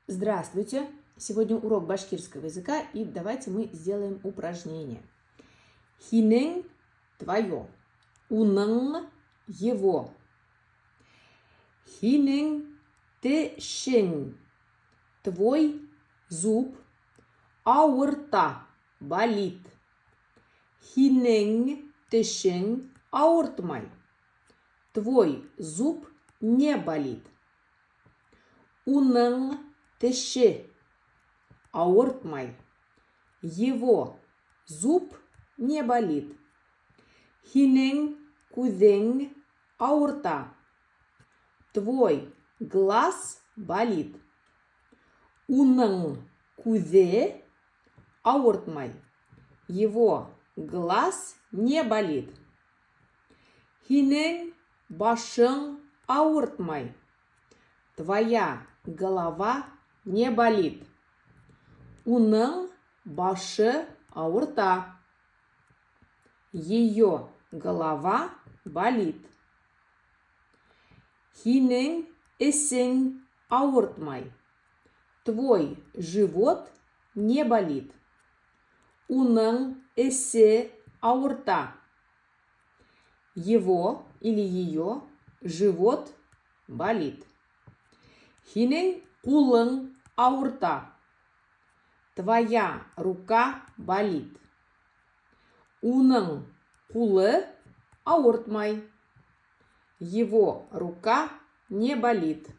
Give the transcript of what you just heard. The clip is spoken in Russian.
Здравствуйте! Сегодня урок башкирского языка, и давайте мы сделаем упражнение. Хинен – твое. Унын – его. Хинен тешен – твой зуб. Ауырта – болит. Хинен тешен – ауыртмай. Твой зуб не болит. Унын теше – ауыртмай. Его зуб не болит. Хинен күзең ауырта. Твой глаз болит. Уның күзе ауыртмай. Его глаз не болит. Хинен башың ауыртмай. Твоя голова не болит. Уның башы ауырта. Ее голова болит. Хинен ісің ауыртмай. Твой живот не болит. Уның ісі ауырта. Его или ее живот болит. Хинен қолың ауырта. Твоя рука болит. Уның қолы ауыртмай. Его рука не болит.